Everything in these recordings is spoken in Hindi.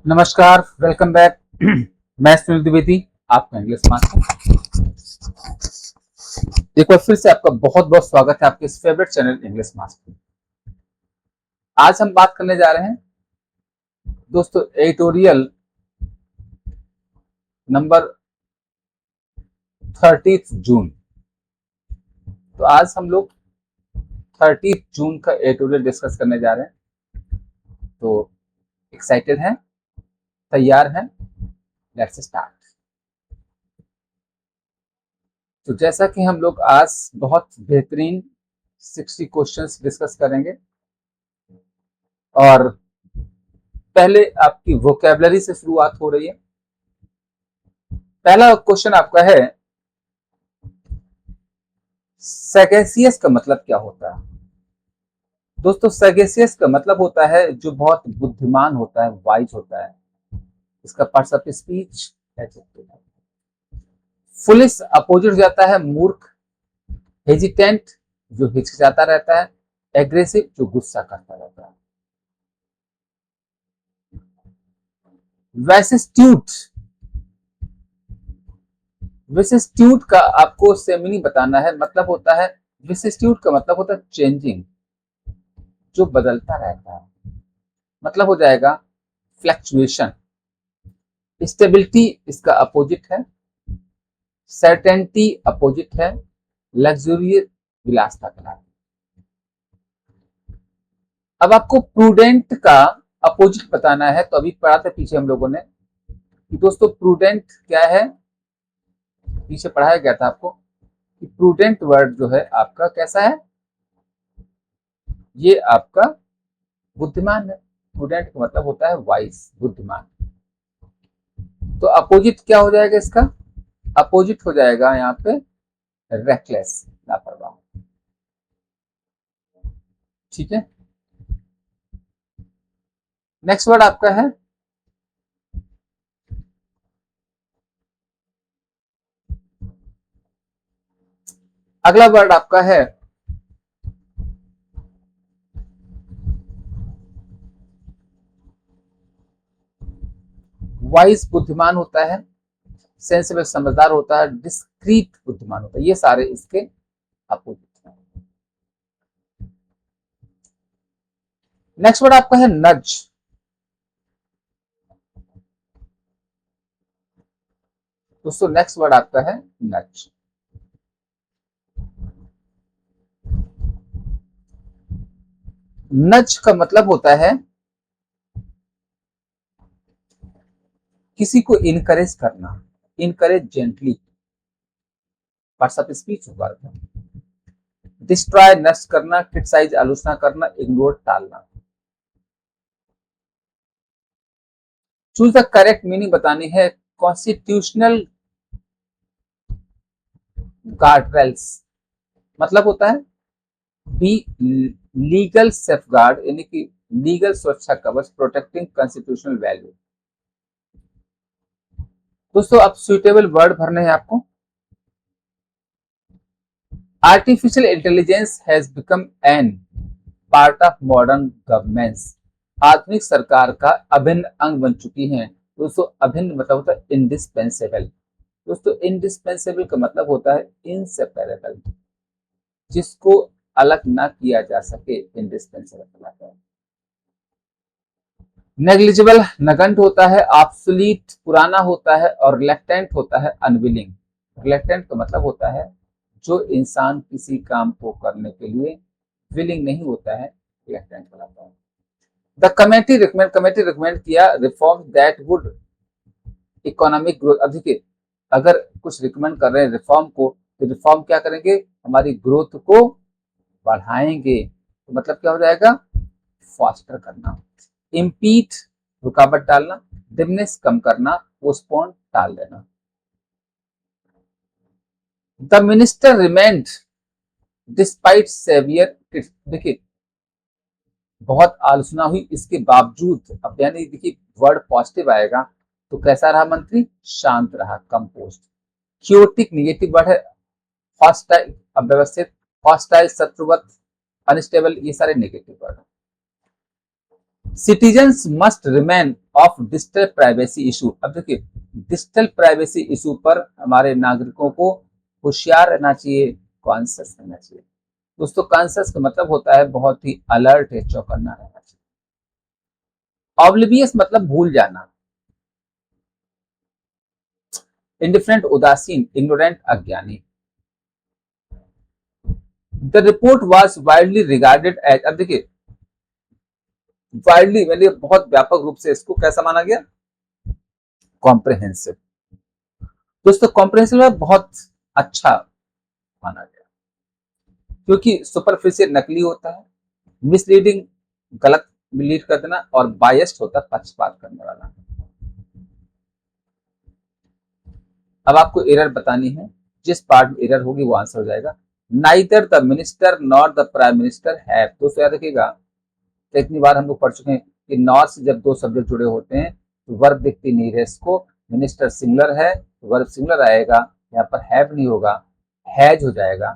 नमस्कार, वेलकम बैक। मैं सुनील द्विवेदी, आपका इंग्लिश मास्टर। एक बार फिर से आपका बहुत बहुत स्वागत है आपके इस फेवरेट चैनल इंग्लिश मास्टर। आज हम बात करने जा रहे हैं दोस्तों एडिटोरियल नंबर 30 जून। तो आज हम लोग 30 जून का एडिटोरियल डिस्कस करने जा रहे हैं। तो एक्साइटेड हैं, तैयार हैं? Let's start. तो जैसा कि हम लोग आज बहुत बेहतरीन 60 क्वेश्चंस डिस्कस करेंगे और पहले आपकी वोकेबलरी से शुरुआत हो रही है। पहला क्वेश्चन आपका है, सैगेसियस का मतलब क्या होता है? दोस्तों सैगेसियस का मतलब होता है जो बहुत बुद्धिमान होता है, वाइज होता है। इसका पार्ट्स ऑफ स्पीच एडजेक्टिव है। फुलिश अपोजिट हो जाता है मूर्ख। हेजिटेंट जो हिचकिचाता रहता है। एग्रेसिव जो गुस्सा करता रहता है। वैसिस्ट्यूट, विसिस्ट्यूट का आपको सेमिनी बताना है। मतलब होता है, विसिस्ट्यूट का मतलब होता है चेंजिंग, जो बदलता रहता है। मतलब हो जाएगा फ्लक्चुएशन। स्टेबिलिटी इसका अपोजिट है। सर्टेनिटी अपोजिट है लग्जूरियस, विलासता का। अब आपको प्रूडेंट का अपोजिट बताना है। तो अभी पढ़ा था पीछे हम लोगों ने कि दोस्तों प्रूडेंट क्या है, पीछे पढ़ाया गया था आपको कि प्रूडेंट वर्ड जो है आपका कैसा है, ये आपका बुद्धिमान है। प्रूडेंट का मतलब होता है वाइज, बुद्धिमान। तो अपोजिट क्या हो जाएगा इसका? अपोजिट हो जाएगा यहाँ पे रेकलेस, लापरवाह। ठीक है। नेक्स्ट वर्ड आपका है अगला वर्ड आपका है वाइज, बुद्धिमान होता है। सेंसिबल समझदार होता है। डिस्क्रीट बुद्धिमान होता है। ये सारे इसके अपोजिट हैं। नेक्स्ट वर्ड आपका है नज। दोस्तों नेक्स्ट वर्ड आपका है नज। नज का मतलब होता है किसी को इनकरेज करना। Encourage gently, parts of speech होगा। डिस्ट्रॉय नष्ट करना, क्रिटिसाइज आलोचना करना, इग्नोर टालना। चूज द करेक्ट मीनिंग बतानी है। कॉन्स्टिट्यूशनल गार्डरेल्स मतलब होता है बी लीगल सेफगार्ड, यानी कि लीगल सुरक्षा कवच, प्रोटेक्टिंग कॉन्स्टिट्यूशनल वैल्यू। दोस्तों अब सुइटेबल वर्ड भरने हैं आपको। Artificial intelligence has become an part of modern governance. आधुनिक सरकार का अभिन्न अंग बन चुकी है। दोस्तों अभिन्न मतलब होता है इंडिस्पेंसेबल। दोस्तों इंडिस्पेंसेबल का मतलब होता है इनसेपरेबल, जिसको अलग ना किया जा सके, इंडिस्पेंसेबल कहलाता है। नेग्लिजिबल नगण्य होता है। ऑब्सोलीट पुराना होता है। और रिलेक्टेंट होता है अनविलिंग। रिलेक्टेंट का मतलब होता है जो इंसान किसी काम को करने के लिए विलिंग नहीं होता है, रिलेक्टेंट कहलाता है। द कमेटी रिकमेंड किया reform that would economic growth. अब देखिए, अगर कुछ रिकमेंड कर रहे हैं रिफॉर्म को, तो रिफॉर्म क्या करेंगे? हमारी ग्रोथ को बढ़ाएंगे। तो मतलब क्या हो जाएगा? फास्टर करना। इम्पीट रुकावट डालना। डिमनेस कम करना। पोस्टपोन टाल देना। The minister remained despite severe. देखिए बहुत आलोचना हुई, इसके बावजूद, अब यानी देखिए वर्ड पॉजिटिव आएगा तो कैसा रहा मंत्री? शांत रहा, कंपोस्ट। क्योटिक निगेटिव वर्ड है। हॉस्टाइल अव्यवस्थित, हॉस्टाइल शत्रुवत, अनस्टेबल, ये सारे नेगेटिव वर्ड है। Citizens must remain of digital privacy issue. अब देखिए, डिजिटल प्राइवेसी इशू पर हमारे नागरिकों को होशियार रहना चाहिए, कॉन्शियस रहना चाहिए। दोस्तों, कॉन्शियस का मतलब होता है बहुत ही अलर्ट है, चौकन्ना रहना चाहिए। ऑब्लिवियस मतलब भूल जाना, इंडिफरेंट उदासीन, इग्नोरेंट अज्ञानी। The report was widely regarded as, अब देखिए वाइडली मतलब बहुत व्यापक रूप से इसको कैसा माना गया, कॉम्प्रिहेंसिव। दोस्तों कॉम्प्रिहेंसिव बहुत अच्छा माना गया, क्योंकि सुपरफिशियल नकली होता है, मिसलीडिंग गलत लीड कर देना, और बायस्ड होता है पक्षपात करने वाला। अब आपको एरर बतानी है, जिस पार्ट में एरर होगी वो आंसर हो जाएगा। Neither the minister nor the prime minister have. दोस्तों याद रखिएगा, इतनी बार हम लोग पढ़ चुके हैं कि नॉर से जब दो सब्जेक्ट जुड़े होते हैं तो वर्ब दिखती नहीं है इसको, मिनिस्टर सिंगुलर है तो वर्ब सिंगुलर आएगा, यहाँ पर हैव नहीं होगा, हैज हो जाएगा।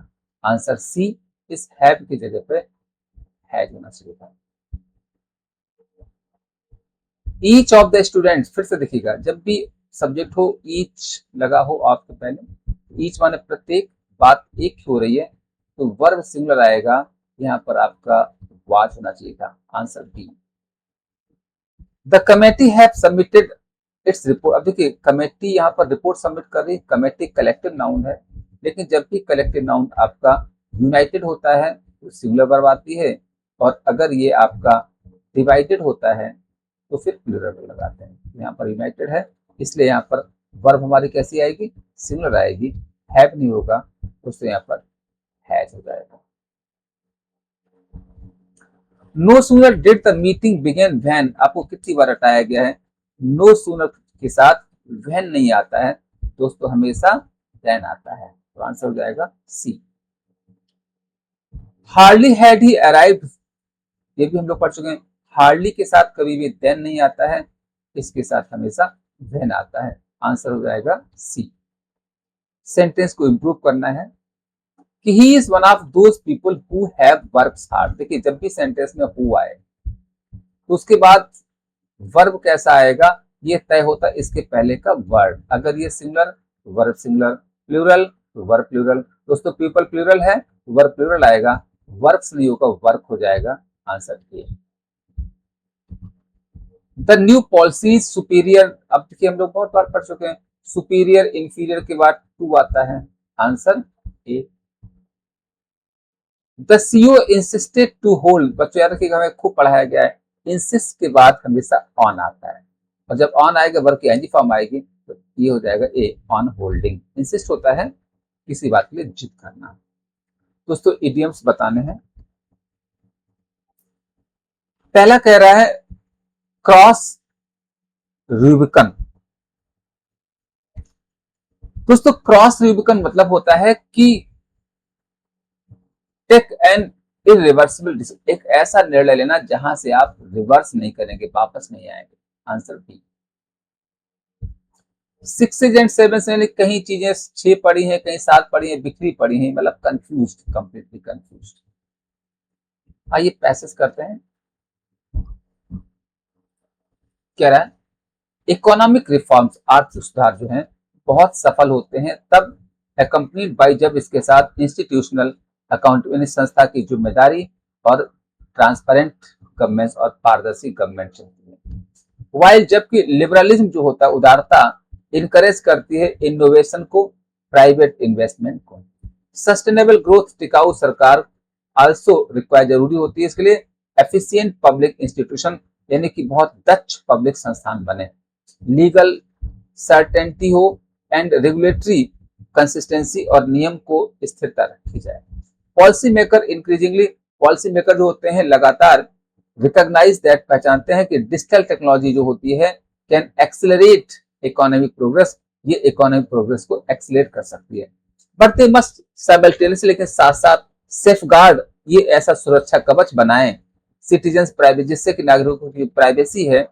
आंसर सी, इस हैव की जगह पे हैज होना चाहिए था। ईच ऑफ द स्टूडेंट्स, फिर से देखिएगा, जब भी सब्जेक्ट हो ईच लगा हो आपके पहले, ईच माने प्रत्येक, बात एक हो रही है तो वर्ब सिंगुलर आएगा, यहाँ पर आपका वाज होना चाहिए था। Answer B. The committee have submitted its report. अब देखिए कमेटी यहाँ पर रिपोर्ट सबमिट कर रही है, कमेटी कलेक्टिव नाउन है, लेकिन जब भी कलेक्टिव नाउन आपका यूनाइटेड होता है तो सिंगुलर वर्ब आती है, और अगर ये आपका डिवाइडेड होता है तो फिर प्लूरल लगाते हैं। यहाँ पर यूनाइटेड है इसलिए यहाँ पर वर्ब हमारी कैसी आएगी, सिंगुलर आएगी, हैव नहीं होगा तो उससे यहाँ पर हैज हो जाएगा। No sooner did the meeting began when, आपको कितनी बार हटाया गया है, नो सूनर के साथ व्हेन नहीं आता है दोस्तों, हमेशा देन आता है, तो आंसर हो जाएगा सी। हार्डली हैड ही अराइव्ड, ये भी हम लोग पढ़ चुके हैं, हार्डली के साथ कभी भी देन नहीं आता है, इसके साथ हमेशा व्हेन आता है। आंसर हो जाएगा सी। सेंटेंस को इंप्रूव करना है कि he is one of those people who have worked hard. देखिए जब भी सेंटेंस में हु आए तो उसके बाद वर्ब कैसा आएगा ये तय होता है इसके पहले का वर्ड। अगर ये singular verb singular, plural verb plural. दोस्तों पीपल प्लूरल है, वर्ब प्लूरल आएगा, वर्ब्स नहीं होगा वर्क हो जाएगा। Answer A. The new policy superior, अब देखिए हम लोग बहुत बार पढ़ चुके हैं, सुपीरियर इंफीरियर के बाद टू आता है। Answer A. The CO insisted to hold, बच्चों याद रखिएगा हमें खूब पढ़ाया गया है, इंसिस्ट के बाद हमेशा ऑन आता है, और जब ऑन आएगा वर्ब की एनजी फॉर्म आएगी तो ये हो जाएगा ए, ऑन होल्डिंग। इंसिस्ट होता है किसी बात के लिए जिद करना। दोस्तों इडियम्स बताने हैं। पहला कह रहा है क्रॉस रूबिकन। दोस्तों क्रॉस रूबिकन मतलब होता है कि टेक एन इरिवर्सिबल डिसीजन, एक ऐसा निर्णय लेना जहां से आप रिवर्स नहीं करेंगे, वापस नहीं आएंगे। Answer B. 6 एंड 7 से कहीं चीजें 6 पड़ी हैं, कहीं 7 पड़ी हैं, बिखरी पड़ी हैं, मतलब कंफ्यूज, कंप्लीटली कंफ्यूज। आइए पैसेज करते हैं। कह रहा है इकोनॉमिक रिफॉर्म्स, आर्थिक सुधार जो हैं बहुत सफल होते हैं तब अकम्पनीड बाई, जब इसके साथ इंस्टीट्यूशनल अकाउंटेबिलिटी, संस्था की जिम्मेदारी और ट्रांसपेरेंट गवर्नमेंट और पारदर्शी गवर्नमेंट चलती है। वाइल जबकि लिबरलिज्म जो होता है उदारता इनकरेज करती है इनोवेशन को, प्राइवेट इन्वेस्टमेंट को। सस्टेनेबल ग्रोथ, टिकाऊ सरकार आल्सो रिक्वायर, जरूरी होती है इसके लिए एफिशिएंट पब्लिक इंस्टीट्यूशन, यानी कि बहुत दक्ष पब्लिक संस्थान बने। लीगल सर्टेनिटी हो एंड रेगुलेटरी कंसिस्टेंसी, और नियम को स्थिरता रखी जाए। Policy maker increasingly, policy maker जो होते हैं लगातार रिकॉग्नाइज दैट, पहचानते हैं कि डिजिटल टेक्नोलॉजी जो होती है कैन एक्सेलरेट इकोनॉमिक प्रोग्रेस, ये इकोनॉमिक प्रोग्रेस को एक्सेलरेट कर सकती है। बट दे मस्ट साइमल्टेनियसली, लेकिन साथ साथ सेफगार्ड, ये ऐसा सुरक्षा कवच बनाएं सिटीजन्स प्राइवेसी, जिससे कि नागरिकों की प्राइवेसी है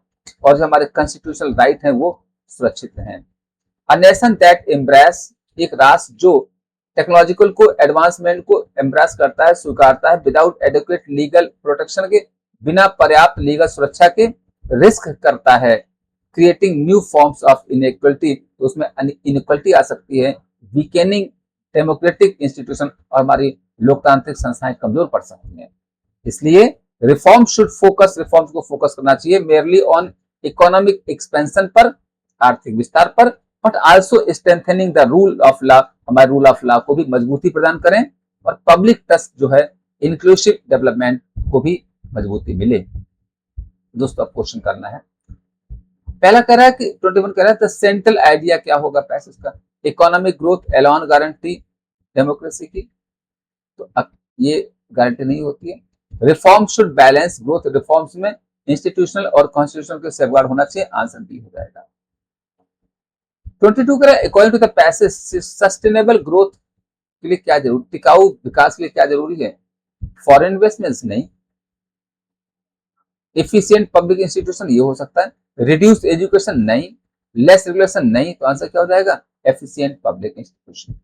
और जो हमारे कॉन्स्टिट्यूशनल राइट है वो सुरक्षित हैं। अ नेशन दैट एम्ब्रेस, एक राष्ट्र जो टेक्नोलॉजिकल को एडवांसमेंट को एम्ब्रेस करता है, स्वीकारता है विदाउट एडुकेट लीगल प्रोटेक्शन के, बिना पर्याप्त लीगल सुरक्षा के रिस्क करता है creating new forms of inequality, तो उसमें इनइक्वलिटी आ सकती है, वीकेनिंग डेमोक्रेटिक इंस्टीट्यूशन, और हमारी लोकतांत्रिक संस्थाएं कमजोर पड़ सकती हैं। इसलिए रिफॉर्म्स को फोकस करना चाहिए मेयरली ऑन इकोनॉमिक एक्सपेंशन पर, आर्थिक विस्तार पर, but also strengthening the rule of law, हमारे रूल ऑफ लॉ को भी मजबूती प्रदान करें, और पब्लिक ट्रस्ट जो है इंक्लूसिव डेवलपमेंट को भी मजबूती मिले। दोस्तों अब क्वेश्चन करना है, पहला कह रहा है कि 21 कह रहा है द सेंट्रल आइडिया क्या होगा पैसेज का, economic growth alone guarantee democracy की, तो अब ये गारंटी नहीं होती है। Reform should balance growth, reforms में इंस्टीट्यूशनल और कॉन्स्टिट्यूशनल के सेफगार्ड होना चाहिए, आंसर डी हो जाएगा। 22 कह रहा है according to the passage sustainable growth के लिए क्या जरूरी, टिकाऊ विकास के लिए क्या जरूरी है, फॉरेन इन्वेस्टमेंट्स नहीं, एफिशिएंट पब्लिक इंस्टीट्यूशन ये हो सकता है, रिड्यूस एजुकेशन नहीं, लेस रेगुलेशन नहीं, तो आंसर क्या हो जाएगा एफिशिएंट पब्लिक इंस्टीट्यूशन।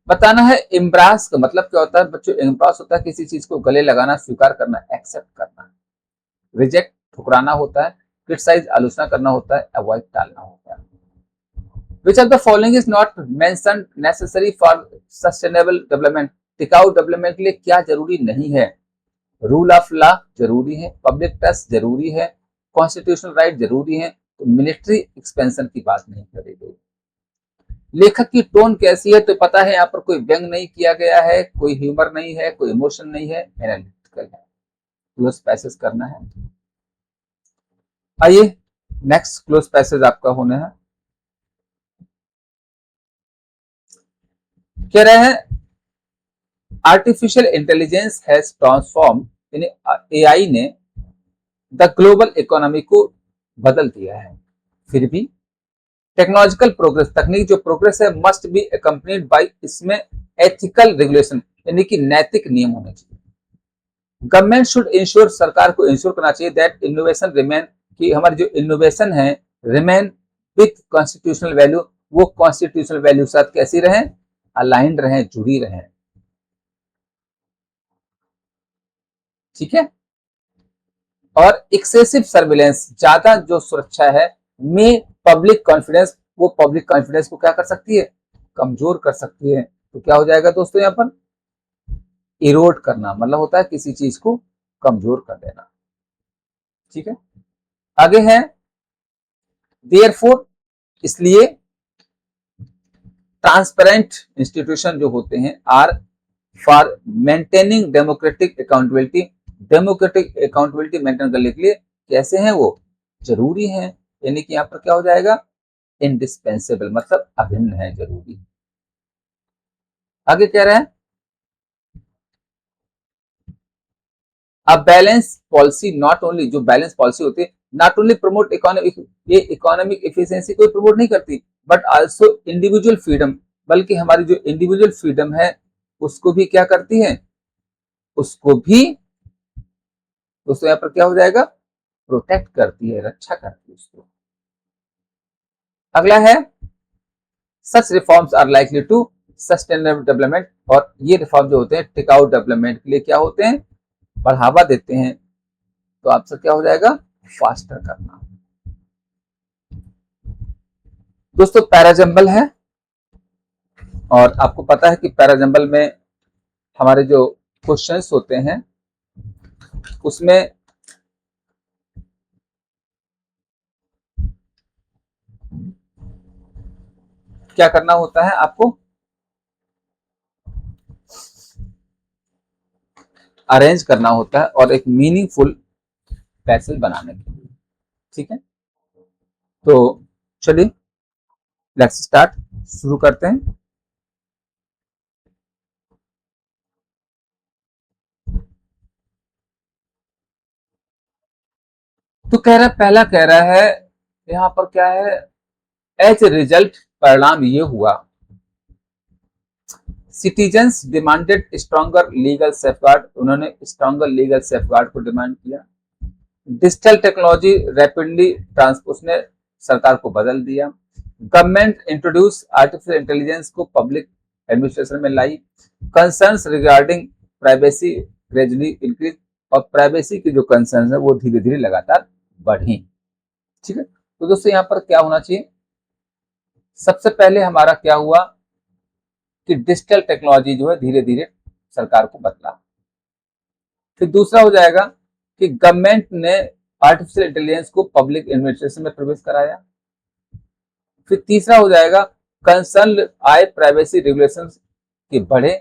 बताना है एम्ब्रास का मतलब क्या होता है बच्चों, एम्ब्रास होता है किसी चीज को गले लगाना, स्वीकार करना, एक्सेप्ट करना, रिजेक्ट ठुकराना होता है, क्रिटिसाइज आलोचना करना होता है, अवॉइड टालना होता है। Which of the following is not mentioned necessary for sustainable development, टिकाऊ डेवलपमेंट के लिए क्या जरूरी नहीं है, रूल ऑफ लॉ जरूरी है, पब्लिक ट्रस्ट जरूरी है, कॉन्स्टिट्यूशनल राइट जरूरी है, तो मिलिट्री एक्सपेंशन की बात नहीं करी गई। लेखक की टोन कैसी है, तो पता है यहाँ पर कोई व्यंग नहीं किया गया है, कोई ह्यूमर नहीं है, कोई इमोशन नहीं है, एनालिटिकल है, क्लोज पैसेज करना है। आइए नेक्स्ट क्लोज पैसेज आपका होने हैं, कह रहे हैं आर्टिफिशियल इंटेलिजेंस हैज ट्रांसफॉर्म, यानी एआई ने द ग्लोबल इकोनॉमी को बदल दिया है, फिर भी टेक्नोलॉजिकल प्रोग्रेस, तकनीक जो प्रोग्रेस है मस्ट बी अकम्पनीड बाय, इसमें एथिकल रेगुलेशन यानी कि नैतिक नियम होने चाहिए। गवर्नमेंट शुड इंश्योर, सरकार को इंश्योर करना चाहिए दैट इनोवेशन रिमेन, कि हमारी जो इनोवेशन है रिमेन विथ कॉन्स्टिट्यूशनल वैल्यू, वो कॉन्स्टिट्यूशनल वैल्यू के साथ कैसी रहे, अलाइंड रहे, जुड़ी रहे, ठीक है। और एक्सेसिव सर्विलेंस, ज्यादा जो सुरक्षा है में पब्लिक कॉन्फिडेंस, वो पब्लिक कॉन्फिडेंस को क्या कर सकती है, कमजोर कर सकती है, तो क्या हो जाएगा दोस्तों यहाँ पर इरोड करना, मतलब होता है किसी चीज को कमजोर कर देना, ठीक है। आगे है देयरफॉर, इसलिए ट्रांसपेरेंट इंस्टीट्यूशन जो होते हैं are for maintaining democratic accountability, democratic accountability maintain करने के लिए कैसे हैं वो जरूरी हैं, यानी कि यहां पर क्या हो जाएगा इंडिस्पेंसेबल, मतलब अभिन्न है, जरूरी। आगे कह रहे हैं अब बैलेंस पॉलिसी नॉट ओनली, जो बैलेंस पॉलिसी होती है नॉट ओनली प्रमोट इकोनॉमिक, ये इकोनॉमिक एफिशिएंसी को प्रमोट नहीं करती, बट आल्सो इंडिविजुअल फ्रीडम, बल्कि हमारी जो इंडिविजुअल फ्रीडम है उसको भी क्या करती है, उसको भी दोस्तों यहाँ पर क्या हो जाएगा प्रोटेक्ट करती है, रक्षा करती है उसको। अगला है such reforms are likely to sustainable development, और ये रिफॉर्म जो होते हैं टिकाऊ डेवलपमेंट के लिए क्या होते हैं, बढ़ावा देते हैं, तो आपसे क्या हो जाएगा फास्टर करना। दोस्तों पैराजंबल है, और आपको पता है कि पैराजंबल में हमारे जो क्वेश्चंस होते हैं उसमें क्या करना होता है, आपको अरेंज करना होता है और एक मीनिंगफुल पैसेज बनाने के लिए, ठीक है। तो चलिए लेट्स स्टार्ट, शुरू करते हैं। तो कह रहा है, पहला कह रहा है यहां पर क्या है, एज ए रिजल्ट परिणाम ये हुआ, citizens demanded stronger legal safeguard, उन्होंने स्ट्रॉन्गर लीगल सेफगार्ड को डिमांड किया। डिजिटल टेक्नोलॉजी रैपिडली उसने सरकार को बदल दिया। गवर्नमेंट इंट्रोड्यूस आर्टिफिशियल इंटेलिजेंस को पब्लिक एडमिनिस्ट्रेशन में लाई। Concerns regarding privacy gradually increase, और प्राइवेसी की जो कंसर्न है वो धीरे धीरे लगातार बढ़ी। ठीक है, तो दोस्तों यहाँ पर क्या होना चाहिए, सबसे पहले हमारा क्या हुआ कि डिजिटल टेक्नोलॉजी जो है धीरे धीरे सरकार को बदला। फिर दूसरा हो जाएगा कि गवर्नमेंट ने आर्टिफिशियल इंटेलिजेंस को पब्लिक एडमिनिस्ट्रेशन में प्रवेश कराया। फिर तीसरा हो जाएगा कंसर्न आए प्राइवेसी रेगुलेशन के बढ़े।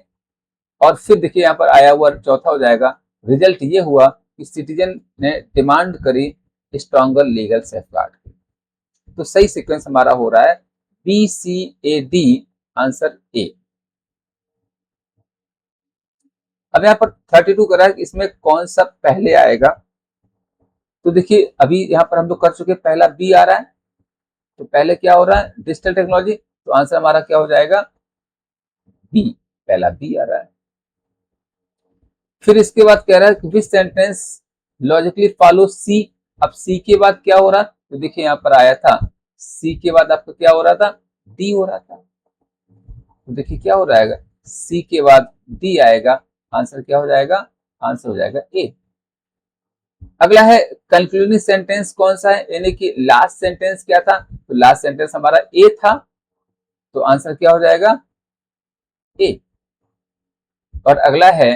और फिर देखिए यहाँ पर आया हुआ चौथा हो जाएगा, रिजल्ट ये हुआ कि सिटीजन ने डिमांड करी स्ट्रॉन्गर लीगल सेफगार्ड। तो सही सीक्वेंस हमारा हो रहा है BCAD, आंसर ए। अब यहाँ पर 32 करा है, इसमें कौन सा पहले आएगा। तो देखिए अभी यहाँ पर हम लोग कर चुके, पहला बी आ रहा है, तो पहले क्या हो रहा है डिजिटल टेक्नोलॉजी, तो आंसर हमारा क्या हो जाएगा बी, पहला बी आ रहा है। फिर इसके बाद कह रहा है कि विच सेंटेंस लॉजिकली फॉलो सी। अब सी के बाद क्या हो रहा, तो देखिए यहाँ पर आया था सी के बाद आपको क्या हो रहा था, डी हो रहा था। तो देखिए क्या हो जाएगा, सी के बाद डी आएगा, आंसर क्या हो जाएगा, आंसर हो जाएगा ए। अगला है कंक्लूडिंग सेंटेंस कौन सा है, यानी कि लास्ट सेंटेंस क्या था, तो लास्ट सेंटेंस हमारा ए था, तो आंसर क्या हो जाएगा ए। और अगला है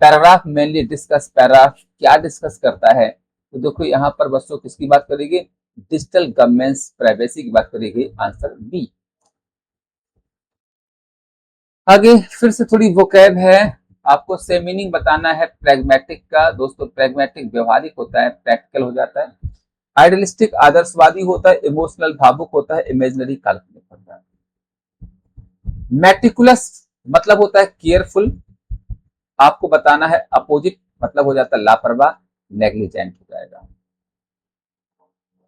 पैराग्राफ मेनली डिस्कस, पैराग्राफ क्या डिस्कस करता है, तो देखो यहाँ पर बच्चों किसकी बात करेगी, डिजिटल गवर्नेंस प्राइवेसी की बात करेगी, आंसर बी। आगे फिर से थोड़ी वोकैब है, आपको सेम मीनिंग बताना है प्रैग्मेटिक का। दोस्तों प्रैग्मेटिक व्यवहारिक होता है, प्रैक्टिकल हो जाता है। आइडियलिस्टिक आदर्शवादी होता है, इमोशनल भावुक होता है, इमेजिनरी काल्पनिक होता है। मेटिकुलस मतलब होता है केयरफुल, आपको बताना है अपोजिट मतलब हो जाता है लापरवाह, नेग्लिजेंट हो जाएगा।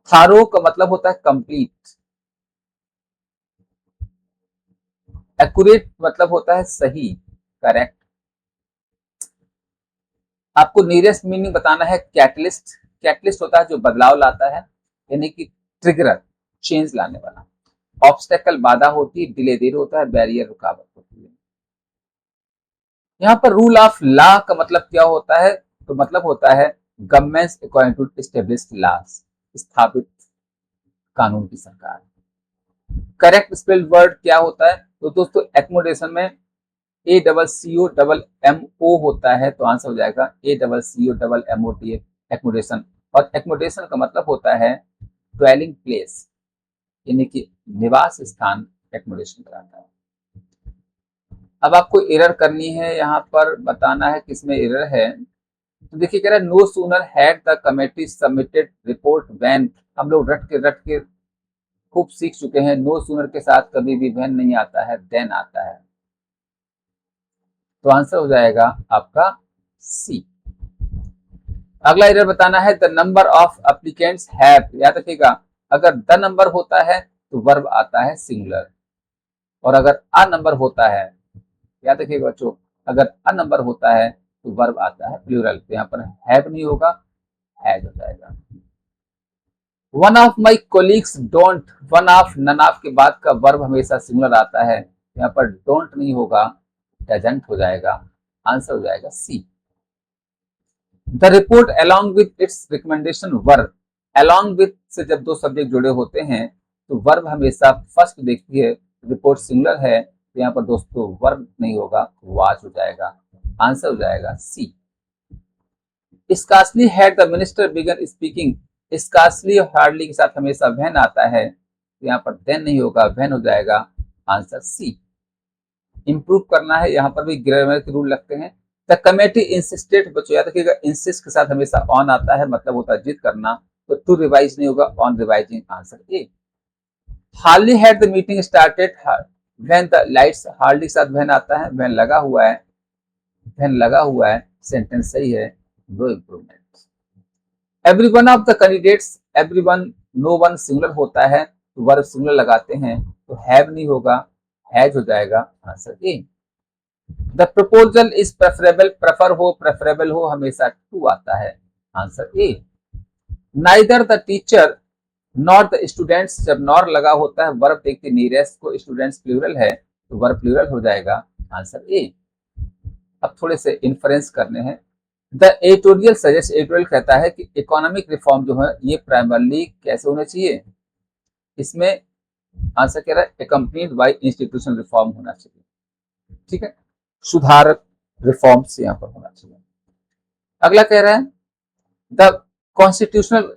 थारो का मतलब होता है कंप्लीट। एक्यूरेट मतलब होता है सही, करेक्ट। आपको नियरेस्ट मीनिंग बताना है कैटलिस्ट। कैटलिस्ट होता है जो बदलाव लाता है, यानी कि ट्रिगर, चेंज लाने वाला। ऑब्स्टेकल बाधा होती है, डिले देर होता है, बैरियर रुकावट होती है। यहाँ पर रूल ऑफ लॉ का मतलब क्या होता है, तो मतलब होता है governments according to established laws, स्थापित कानून की सरकार। करेक्ट स्पेल्ड वर्ड क्या होता है, तो दोस्तों एकोमोडेशन में ACCO होता है, तो आंसर हो जाएगा ACCO एकोमोडेशन। और एकोमोडेशन का मतलब होता है ड्वेलिंग प्लेस, यानी कि निवास स्थान एकोमोडेशन कराता है। अब आपको एरर करनी है, यहाँ पर बताना है किसमें एरर है। तो देखिए कह रहा है no sooner had the committee submitted report when. हम लोग रट के खूब सीख चुके हैं, नो सूनर के साथ कभी भी व्हेन नहीं आता है, देन आता है। तो आंसर हो जाएगा आपका सी। अगला एरर बताना है the number of applicants have. याद रखिएगा अगर द नंबर होता है तो वर्ब आता है सिंगुलर, और अगर अ नंबर होता है, याद रखिएगा बच्चों, अगर अ नंबर होता है तो वर्ब आता है प्लूरल। तो यहाँ पर हैव नहीं होगा, हैज हो जाएगा। One of my colleagues don't, one of none of के बाद का वर्ब हमेशा सिंगुलर आता है, यहाँ पर डोंट नहीं होगा, डजंट हो जाएगा, आंसर हो जाएगा C. The report along with its recommendation verb, along with से जब दो सब्जेक्ट जुड़े होते हैं तो वर्ब हमेशा फर्स्ट देखती है, रिपोर्ट सिंगुलर है तो यहाँ पर दोस्तों वर्ब नहीं होगा, वाज हो जाएगा, आंसर हो जाएगा C. Scarcely had the minister began speaking, scarcely और हार्डली के साथ हमेशा व्हेन आता है, तो यहाँ पर देन नहीं होगा, व्हेन हो जाएगा, आंसर सी। इंप्रूव करना है, यहाँ पर भी ग्रामर के रूल लगते हैं। द कमेटी इंसिस्टेड, बच्चों याद रखिएगा इंसिस्ट के साथ हमेशा ऑन आता है, मतलब होता है जिद करना, तो टू रिवाइज नहीं होगा, on revising, answer A. Hardly had the meeting started when the lights, hardly के साथ व्हेन आता है, व्हेन लगा हुआ है, व्हेन लगा हुआ है, सेंटेंस सही है, no improvement. Every one of the candidates, every one, no one singular होता है तो वर्ब सिंगुलर लगाते हैं, तो हैव नहीं होगा, हैज हो जाएगा, answer A. The proposal is preferable, prefer हो प्रेफरेबल हो हमेशा टू आता है, answer A. Neither the teacher not the students, जब नॉर लगा होता है वर्ब देखते नियरेस्ट को, स्टूडेंट्स प्लूरल है तो वर्ब प्लूरल हो जाएगा, आंसर ए। अब थोड़े से इन्फ्रेंस करने हैं। द एडिटोरियल सजेस्ट, एडिटोरियल कहता है कि इकोनॉमिक रिफॉर्म जो है ये प्राइमरली कैसे होना चाहिए, इसमें आंसर कह रहा है एकम्पनीड बाय इंस्टीट्यूशनल रिफॉर्म होना चाहिए। ठीक है, सुधारक रिफॉर्म्स यहाँ पर होना चाहिए। अगला कह रहा है द कॉन्स्टिट्यूशनल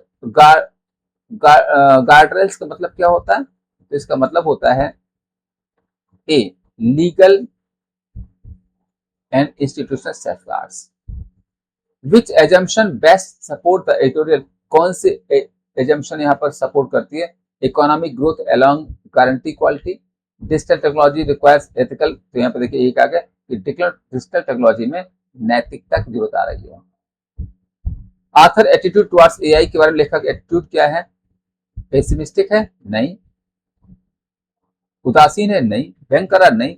गार्डरेल्स का मतलब क्या होता है, तो इसका मतलब होता है a legal and institutional safeguards. Which assumption best support the editorial, कौन से एजम्पशन यहाँ पर सपोर्ट करती है, economic growth along guarantee quality, digital technology requires ethical, तो यहाँ पर देखिए एक आ गया कि डिजिटल टेक्नोलॉजी में नैतिकता की जरूरत आ रही है। आथर एटीट्यूड टुवर्ड्स एआई के बारे में लेखक एटीट्यूड क्या है, पेसिमिस्टिक है नहीं, उदासीन है नहीं, भयंकर नहीं,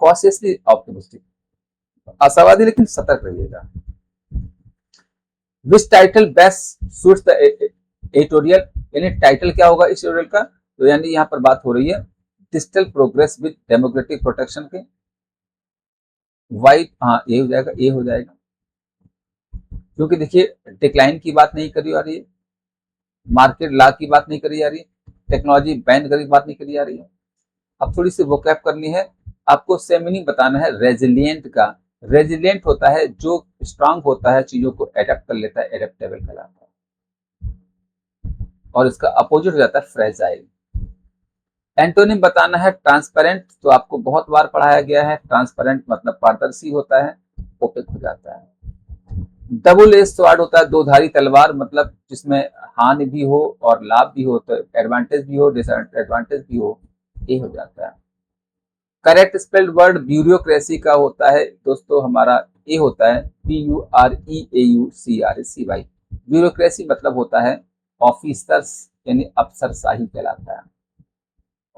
कॉशियसली ऑप्टिमिस्टिक, आशावादी लेकिन सतर्क रहिएगा। Which title best suits the editorial, यानी टाइटल क्या होगा इस एडिटोरियल का, तो यानी यहाँ पर बात हो रही है digital progress with democratic protection के, वाइट, हाँ ये हो जाएगा, ये हो जाएगा, क्योंकि देखिए डिक्लाइन की बात नहीं करी जा रही है, मार्केट लॉ की बात नहीं करी जा रही है, टेक्नोलॉजी बैन करने की बात नहीं करी जा रही है। अब थोड़ी सी वोकैब करनी है आपको, सेम मीनिंग बताना है रेजिलिएंट का। रेजिलिएंट होता है जो स्ट्रांग होता है, चीजों को एडेप्ट कर लेता है, एडेप्टेबल कहलाता है, और इसका अपोजिट हो जाता है फ्रेजाइल। एंटोनिम बताना है ट्रांसपेरेंट, तो आपको बहुत बार पढ़ाया गया है, ट्रांसपेरेंट मतलब पारदर्शी होता है, ओपेक हो जाता है। डबल एज स्वॉर्ड होता है दोधारी तलवार, मतलब जिसमें हानि भी हो और लाभ भी हो, तो एडवांटेज भी हो डिसएडवांटेज भी हो, ये हो जाता है। करेक्ट स्पेल्ड वर्ड ब्यूरोक्रेसी का होता है दोस्तों हमारा, ये होता है BUREAUCRACY। ब्यूरोक्रेसी मतलब होता है ऑफिसर्स, यानी अफसरशाही कहलाता है।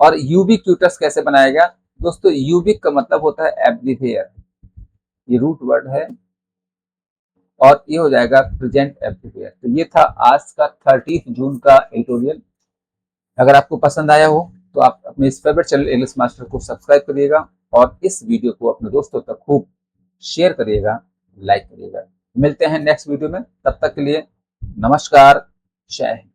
और यूबिक्यूटस कैसे बनाएगा दोस्तों, यूबिक का मतलब होता है एवरीवेयर, ये रूट वर्ड है, और ये हो जाएगा प्रेजेंट एवरीवेयर। तो ये था आज का 30 जून का एडिटोरियल। अगर आपको पसंद आया हो तो आप अपने इस फेवरेट चैनल इंग्लिश मास्टर को सब्सक्राइब करिएगा, और इस वीडियो को अपने दोस्तों तक खूब शेयर करिएगा, लाइक करिएगा। मिलते हैं नेक्स्ट वीडियो में, तब तक के लिए नमस्कार, जय हिंद।